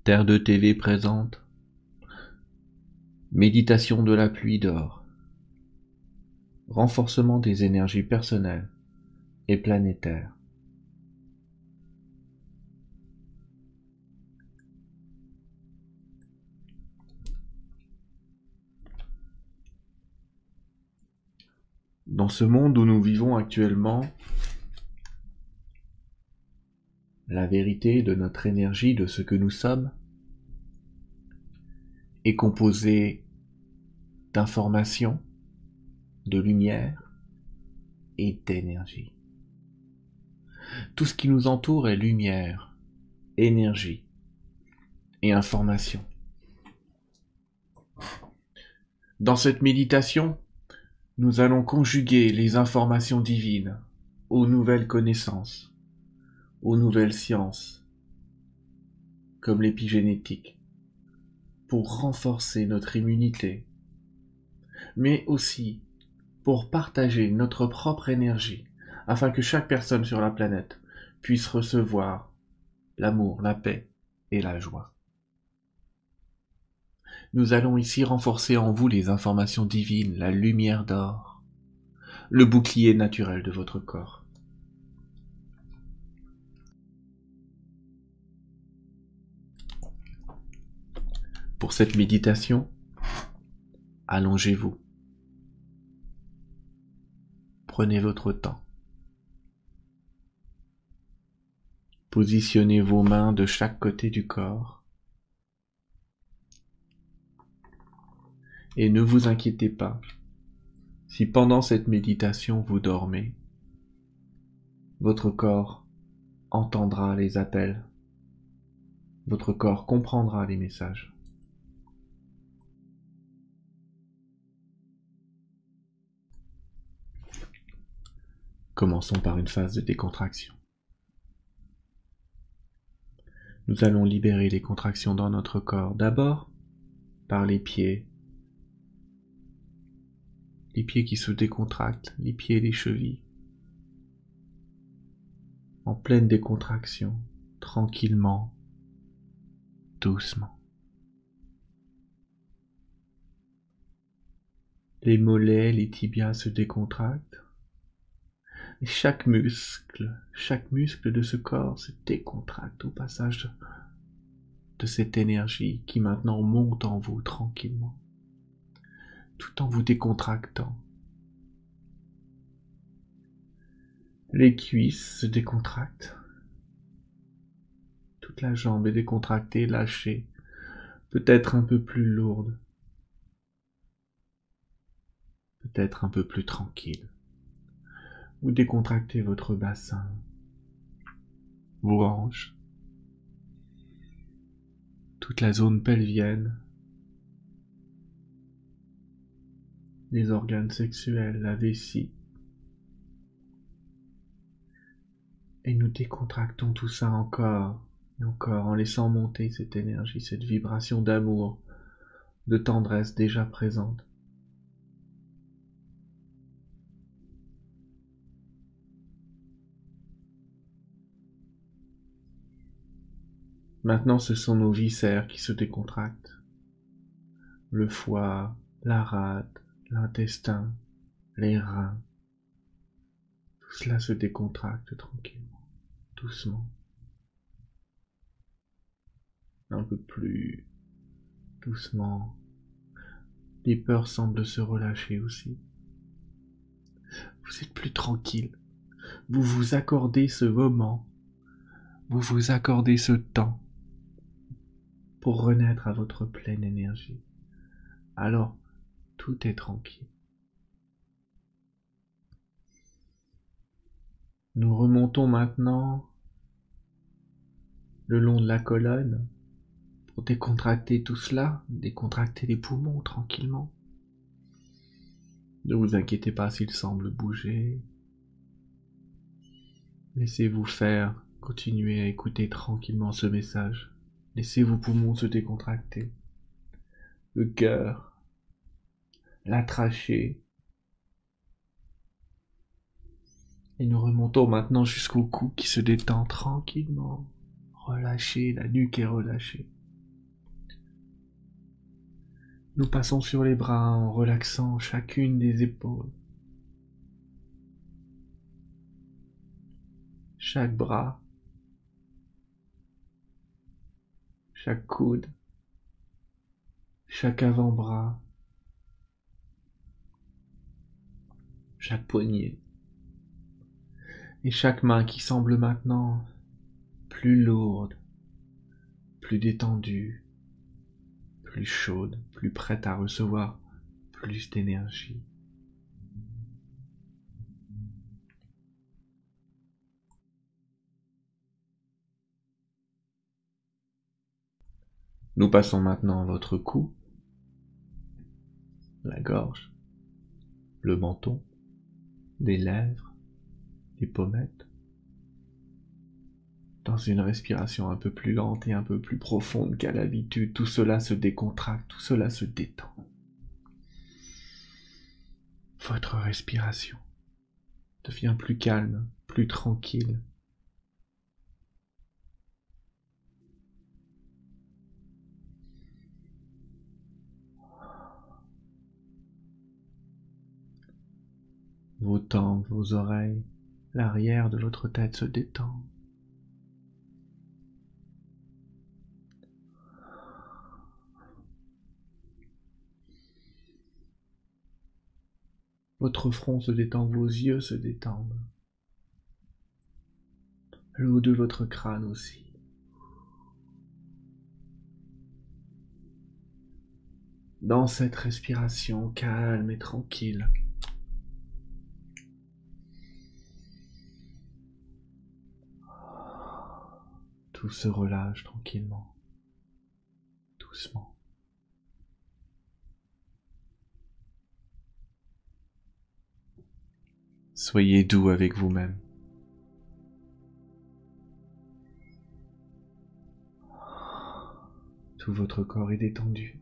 Terre de TV présente Méditation de la pluie d'or. Renforcement des énergies personnelles et planétaires. Dans ce monde où nous vivons actuellement, la vérité de notre énergie, de ce que nous sommes, est composée d'informations, de lumière et d'énergie. Tout ce qui nous entoure est lumière, énergie et information. Dans cette méditation, nous allons conjuguer les informations divines aux nouvelles connaissances, aux nouvelles sciences, comme l'épigénétique, pour renforcer notre immunité, mais aussi pour partager notre propre énergie, afin que chaque personne sur la planète puisse recevoir l'amour, la paix et la joie. Nous allons ici renforcer en vous les informations divines, la lumière d'or, le bouclier naturel de votre corps. Pour cette méditation, allongez-vous. Prenez votre temps. Positionnez vos mains de chaque côté du corps. Et ne vous inquiétez pas, si pendant cette méditation vous dormez, votre corps entendra les appels, votre corps comprendra les messages. Commençons par une phase de décontraction. Nous allons libérer les contractions dans notre corps, d'abord par les pieds qui se décontractent, les pieds et les chevilles, en pleine décontraction, tranquillement, doucement. Les mollets, les tibias se décontractent, et chaque muscle de ce corps se décontracte au passage de cette énergie qui maintenant monte en vous tranquillement, tout en vous décontractant. Les cuisses se décontractent. Toute la jambe est décontractée, lâchée, peut-être un peu plus lourde, peut-être un peu plus tranquille. Vous décontractez votre bassin, vos hanches, toute la zone pelvienne, les organes sexuels, la vessie. Et nous décontractons tout ça encore et encore en laissant monter cette énergie, cette vibration d'amour, de tendresse déjà présente. Maintenant, ce sont nos viscères qui se décontractent. Le foie, la rate, l'intestin, les reins. Tout cela se décontracte tranquillement, doucement. Un peu plus doucement. Les peurs semblent se relâcher aussi. Vous êtes plus tranquille. Vous vous accordez ce moment. Vous vous accordez ce temps pour renaître à votre pleine énergie. Alors, tout est tranquille. Nous remontons maintenant le long de la colonne pour décontracter tout cela, décontracter les poumons tranquillement. Ne vous inquiétez pas s'ils semblent bouger. Laissez-vous faire, continuez à écouter tranquillement ce message. Laissez vos poumons se décontracter. Le cœur, la trachée. Et nous remontons maintenant jusqu'au cou qui se détend tranquillement. Relâché, la nuque est relâchée. Nous passons sur les bras en relaxant chacune des épaules. Chaque bras, chaque coude, chaque avant-bras, chaque poignet, et chaque main qui semble maintenant plus lourde, plus détendue, plus chaude, plus prête à recevoir plus d'énergie. Nous passons maintenant à votre cou, la gorge, le menton, les lèvres, les pommettes. Dans une respiration un peu plus lente et un peu plus profonde qu'à l'habitude, tout cela se décontracte, tout cela se détend. Votre respiration devient plus calme, plus tranquille. Vos tempes, vos oreilles, l'arrière de votre tête se détend. Votre front se détend, vos yeux se détendent. Le haut de votre crâne aussi. Dans cette respiration calme et tranquille, tout se relâche tranquillement, doucement. Soyez doux avec vous-même. Tout votre corps est détendu.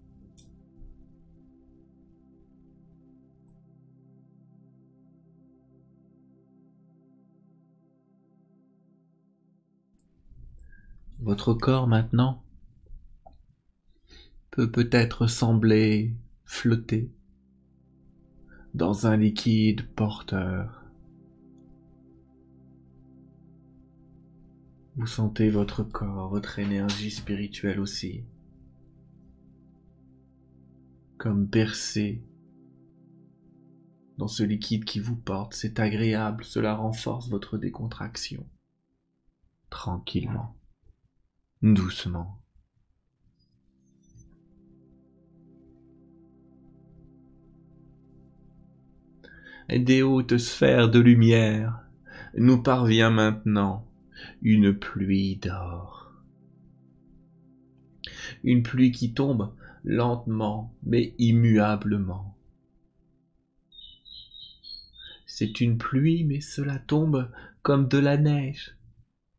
Votre corps maintenant peut peut-être sembler flotter dans un liquide porteur. Vous sentez votre corps, votre énergie spirituelle aussi, comme bercé dans ce liquide qui vous porte. C'est agréable, cela renforce votre décontraction. Tranquillement, doucement. Et des hautes sphères de lumière nous parvient maintenant une pluie d'or. Une pluie qui tombe lentement mais immuablement. C'est une pluie mais cela tombe comme de la neige,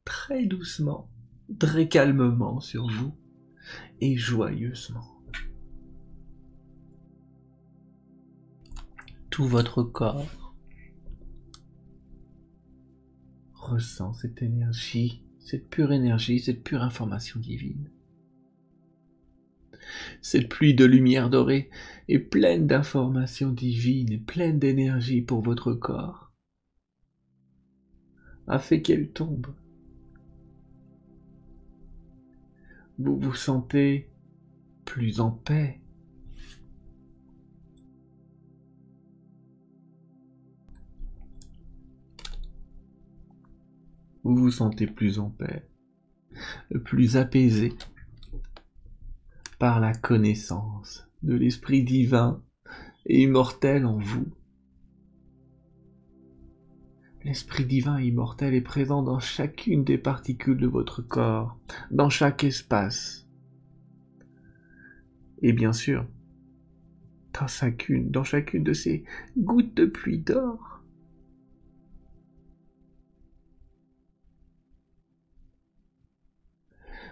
très doucement, très calmement sur vous et joyeusement. Tout votre corps ressent cette énergie, cette pure information divine. Cette pluie de lumière dorée est pleine d'informations divines et pleine d'énergie pour votre corps, a fait qu'elle tombe. Vous vous sentez plus en paix. Vous vous sentez plus en paix, plus apaisé par la connaissance de l'esprit divin et immortel en vous. L'esprit divin et immortel est présent dans chacune des particules de votre corps, dans chaque espace. Et bien sûr, dans chacune de ces gouttes de pluie d'or.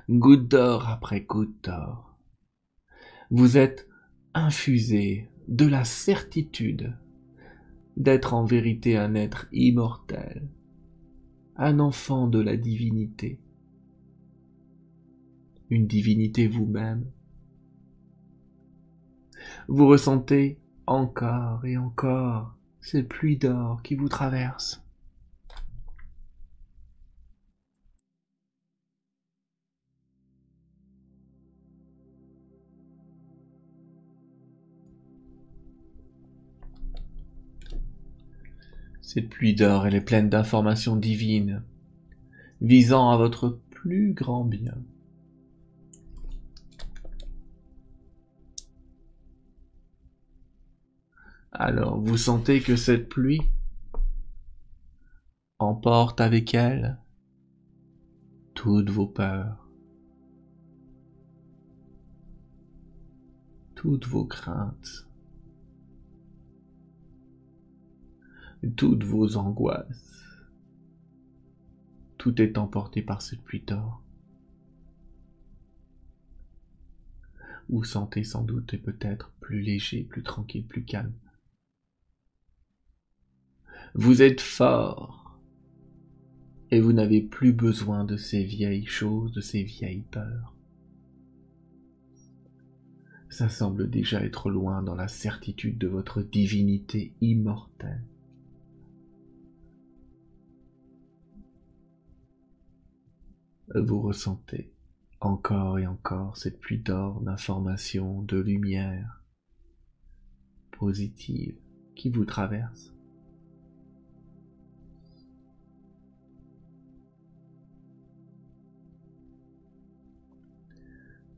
Goutte d'or après goutte d'or. Vous êtes infusé de la certitude d'être en vérité un être immortel, un enfant de la divinité, une divinité vous-même. Vous ressentez encore et encore cette pluie d'or qui vous traverse. Cette pluie d'or, elle est pleine d'informations divines, visant à votre plus grand bien. Alors, vous sentez que cette pluie emporte avec elle toutes vos peurs, toutes vos craintes, toutes vos angoisses. Tout est emporté par cette pluie d'or. Vous sentez sans doute et peut-être plus léger, plus tranquille, plus calme. Vous êtes fort et vous n'avez plus besoin de ces vieilles choses, de ces vieilles peurs. Ça semble déjà être loin dans la certitude de votre divinité immortelle. Vous ressentez encore et encore cette pluie d'or, d'informations, de lumière positive qui vous traverse.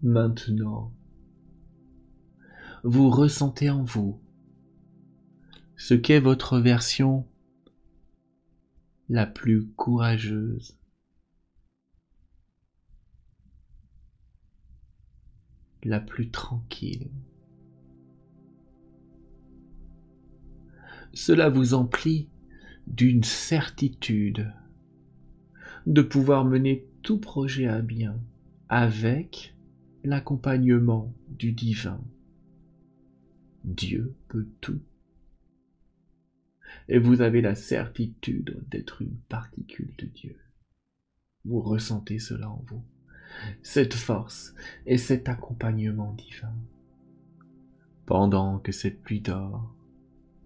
Maintenant, vous ressentez en vous ce qu'est votre version la plus courageuse, la plus tranquille. Cela vous emplit d'une certitude de pouvoir mener tout projet à bien avec l'accompagnement du divin. Dieu peut tout. Et vous avez la certitude d'être une particule de Dieu. Vous ressentez cela en vous, cette force et cet accompagnement divin, pendant que cette pluie d'or,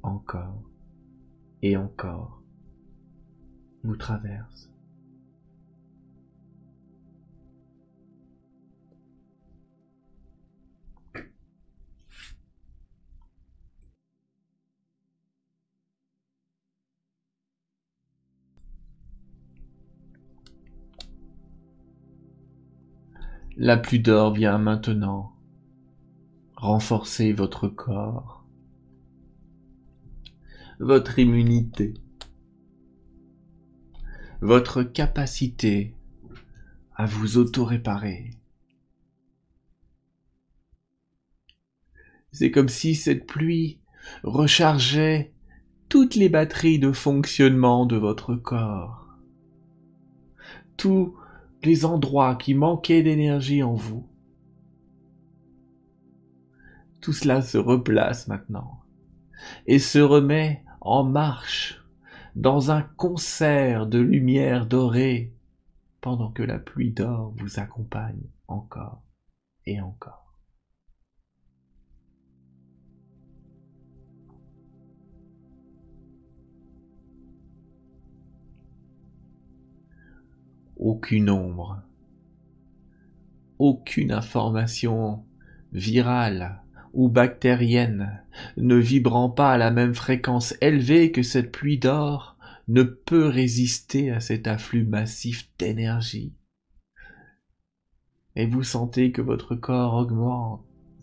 encore et encore, vous traverse. La pluie d'or vient maintenant renforcer votre corps, votre immunité, votre capacité à vous auto-réparer. C'est comme si cette pluie rechargeait toutes les batteries de fonctionnement de votre corps, tous les endroits qui manquaient d'énergie en vous. Tout cela se replace maintenant et se remet en marche dans un concert de lumière dorée pendant que la pluie d'or vous accompagne encore et encore. Aucune ombre, aucune information virale ou bactérienne ne vibrant pas à la même fréquence élevée que cette pluie d'or ne peut résister à cet afflux massif d'énergie. Et vous sentez que votre corps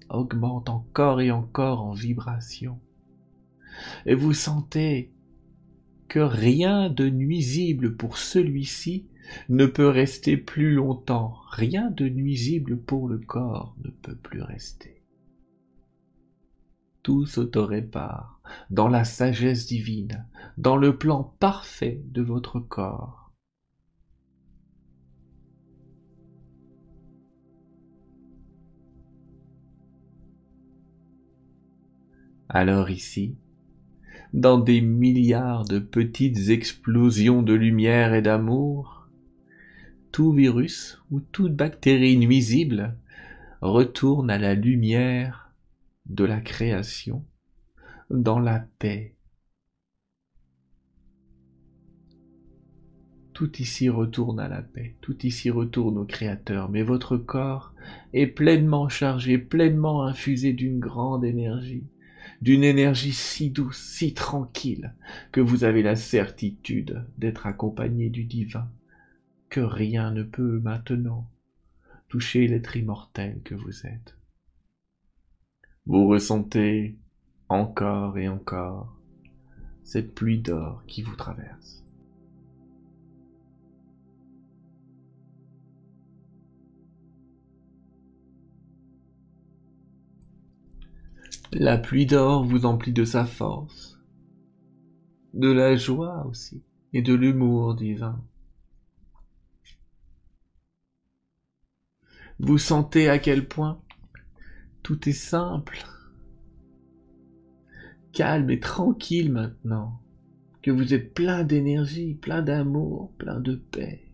augmente encore et encore en vibration. Et vous sentez que rien de nuisible pour celui-ci ne peut rester plus longtemps. Rien de nuisible pour le corps ne peut plus rester. Tout s'auto-répare dans la sagesse divine, dans le plan parfait de votre corps. Alors ici, dans des milliards de petites explosions de lumière et d'amour, tout virus ou toute bactérie nuisible retourne à la lumière de la création, dans la paix. Tout ici retourne à la paix, tout ici retourne au Créateur, mais votre corps est pleinement chargé, pleinement infusé d'une énergie si douce, si tranquille, que vous avez la certitude d'être accompagné du divin, que rien ne peut maintenant toucher l'être immortel que vous êtes. Vous ressentez encore et encore cette pluie d'or qui vous traverse. La pluie d'or vous emplit de sa force, de la joie aussi, et de l'humour divin. Vous sentez à quel point tout est simple, calme et tranquille maintenant, que vous êtes plein d'énergie, plein d'amour, plein de paix.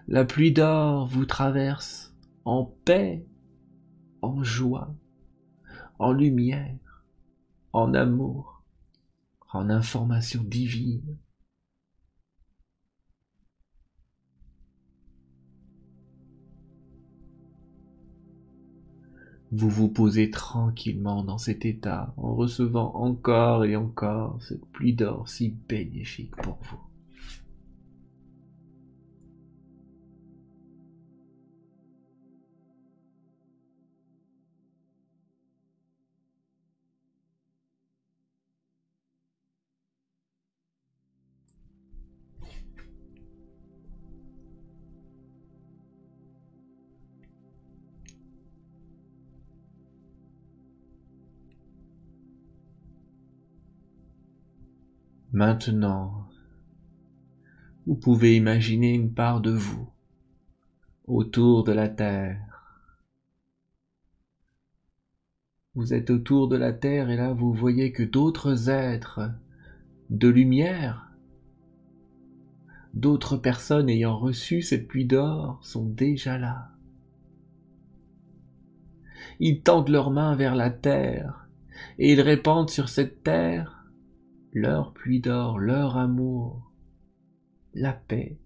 La pluie d'or vous traverse en paix, en joie, en lumière, en amour, en information divine. Vous vous posez tranquillement dans cet état en recevant encore et encore cette pluie d'or si bénéfique pour vous. Maintenant, vous pouvez imaginer une part de vous autour de la Terre. Vous êtes autour de la Terre et là vous voyez que d'autres êtres de lumière, d'autres personnes ayant reçu cette pluie d'or sont déjà là. Ils tendent leurs mains vers la Terre et ils répandent sur cette Terre leur pluie d'or, leur amour, la paix.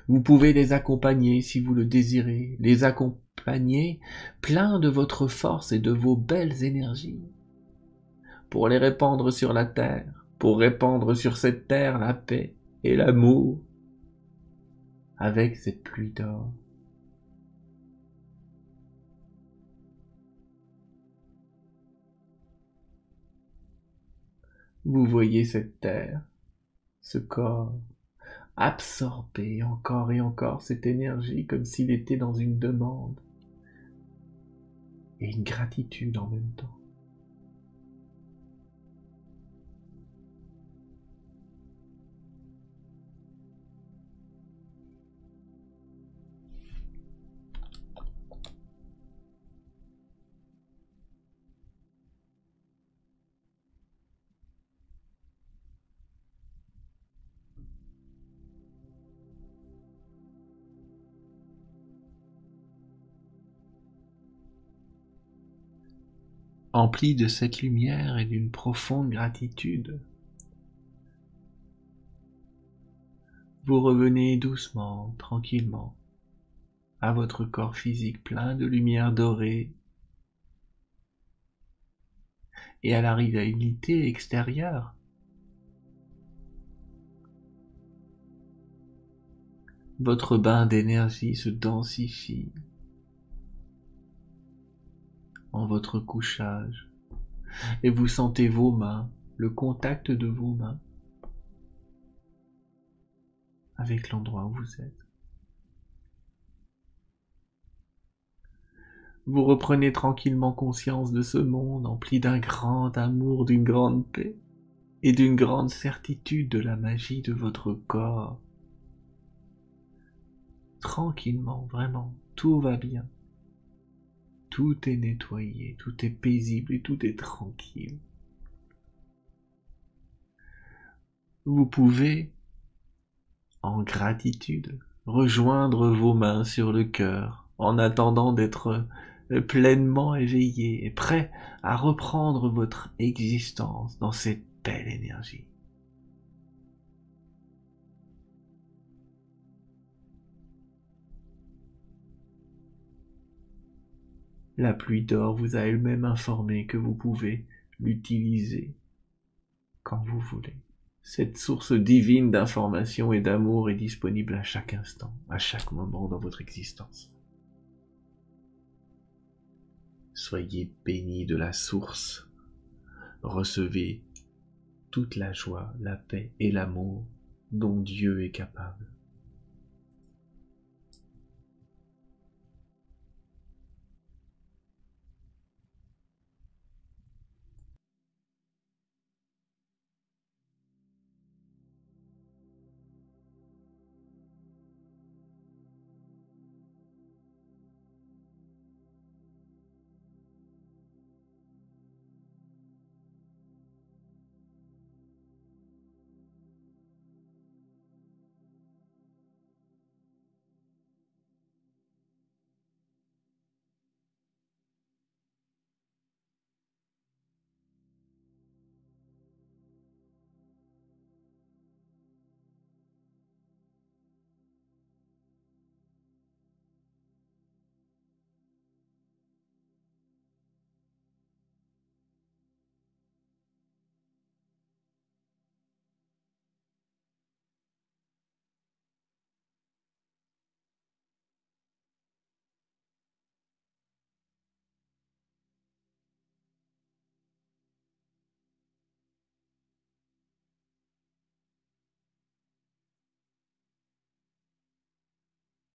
Vous pouvez les accompagner si vous le désirez, les accompagner plein de votre force et de vos belles énergies, pour les répandre sur la terre, pour répandre sur cette terre la paix et l'amour, avec cette pluie d'or. Vous voyez cette terre, ce corps, absorber encore et encore cette énergie comme s'il était dans une demande et une gratitude en même temps. Empli de cette lumière et d'une profonde gratitude, vous revenez doucement, tranquillement, à votre corps physique plein de lumière dorée et à la réalité extérieure. Votre bain d'énergie se densifie en votre couchage et vous sentez vos mains, le contact de vos mains avec l'endroit où vous êtes. Vous reprenez tranquillement conscience de ce monde empli d'un grand amour, d'une grande paix et d'une grande certitude de la magie de votre corps. Tranquillement, vraiment, tout va bien. Tout est nettoyé, tout est paisible et tout est tranquille. Vous pouvez, en gratitude, rejoindre vos mains sur le cœur en attendant d'être pleinement éveillé et prêt à reprendre votre existence dans cette belle énergie. La pluie d'or vous a elle-même informé que vous pouvez l'utiliser quand vous voulez. Cette source divine d'information et d'amour est disponible à chaque instant, à chaque moment dans votre existence. Soyez bénis de la source. Recevez toute la joie, la paix et l'amour dont Dieu est capable.